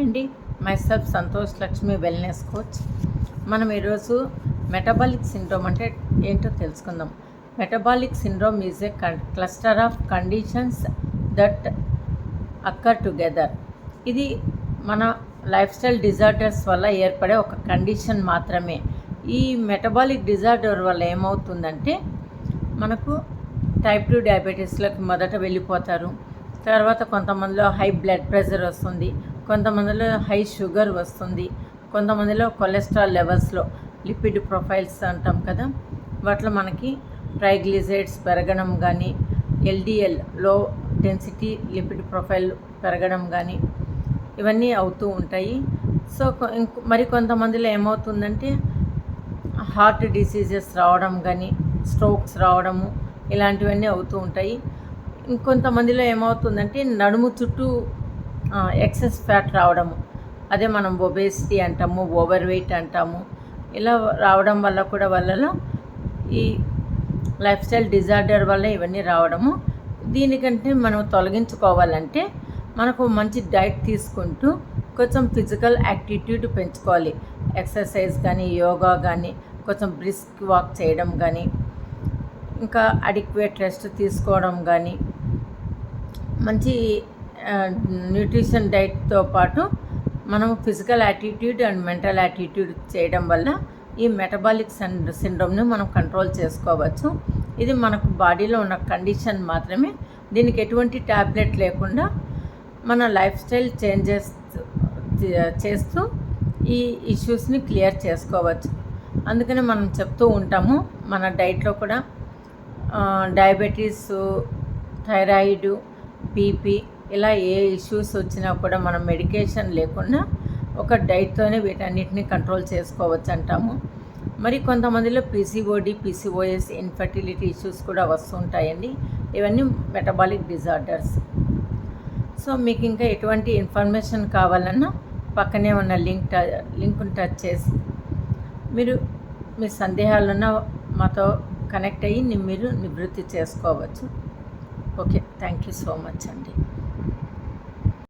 అండి, myself Santosh Lakshmi wellness coach. మనం ఈరోజు మెటబాలిక్ సిండ్రోమ్ అంటే ఏంటో తెలుసుకుందాం. Metabolic syndrome is a cluster of conditions that అక్కర్ together. ఇది మన లైఫ్ స్టైల్ డిజార్డర్స్ వల్ల ఏర్పడే ఒక కండిషన్ మాత్రమే. ఈ మెటబాలిక్ డిజార్డర్ వల్ల ఏమవుతుందంటే మనకు టైప్ 2 డయాబెటీస్లోకి మొదట వెళ్ళిపోతారు. తర్వాత కొంతమందిలో హై బ్లడ్ ప్రెషర్ వస్తుంది, కొంతమందిలో హై షుగర్ వస్తుంది, కొంతమందిలో కొలెస్ట్రాల్ లెవెల్స్లో లిపిడ్ ప్రొఫైల్స్ అంటాం కదా, వాటిలో మనకి ట్రైగ్లిజరైడ్స్ పెరగడం కానీ, LDL low density lipid profile పెరగడం కానీ ఇవన్నీ అవుతూ ఉంటాయి. సో మరి కొంతమందిలో ఏమవుతుందంటే హార్ట్ డిసీజెస్ రావడం కానీ, స్ట్రోక్స్ రావడము ఇలాంటివన్నీ అవుతూ ఉంటాయి. ఇంకొంతమందిలో ఏమవుతుందంటే నడుము చుట్టూ ఎక్సెస్ ఫ్యాట్ రావడము, అదే మనం ఒబేసిటీ అంటాము, ఓవర్ వెయిట్ అంటాము. ఇలా రావడం వల్ల కూడా వాళ్ళలో ఈ లైఫ్ స్టైల్ డిజార్డర్ వల్ల ఇవన్నీ రావడము. దీనికంటే మనం తొలగించుకోవాలంటే మనకు మంచి డైట్ తీసుకుంటూ కొంచెం ఫిజికల్ యాక్టిట్యూడ్ పెంచుకోవాలి. ఎక్సర్సైజ్ కానీ, యోగా కానీ, కొంచెం బ్రిస్క్ వాక్ చేయడం కానీ, ఇంకా అడిక్వేట్ రెస్ట్ తీసుకోవడం కానీ, మంచి న్యూట్రిషన్ డైట్తో పాటు మనం physical attitude and mental attitude చేయడం వల్ల ఈ మెటబాలిక్ సిండ్రోమ్ని మనం కంట్రోల్ చేసుకోవచ్చు. ఇది మనకు బాడీలో ఉన్న కండిషన్ మాత్రమే. దీనికి ఎటువంటి ట్యాబ్లెట్ లేకుండా మన లైఫ్ స్టైల్ చేంజెస్ చేస్తూ ఈ ఇష్యూస్ని క్లియర్ చేసుకోవచ్చు. అందుకని మనం చెప్తూ ఉంటాము మన డైట్లో కూడా డయాబెటీస్, థైరాయిడ్, బీపీ ఇలా ఏ ఇష్యూస్ వచ్చినా కూడా మనం మెడికేషన్ లేకుండా ఒక డైట్తోనే వీటన్నిటిని కంట్రోల్ చేసుకోవచ్చు అంటాము. మరి కొంతమందిలో పీసీఓడి, పీసీఓఎస్, ఇన్ఫర్టిలిటీ ఇష్యూస్ కూడా వస్తుంటాయండి. ఇవన్నీ మెటబాలిక్ డిజార్డర్స్. సో మీకు ఇంకా ఎటువంటి ఇన్ఫర్మేషన్ కావాలన్నా పక్కనే ఉన్న లింక్ను టచ్ చేసి మీరు మీ సందేహాలున్న మాతో కనెక్ట్ అయ్యి మీరు నివృత్తి చేసుకోవచ్చు. Okay, thank you so much అండి.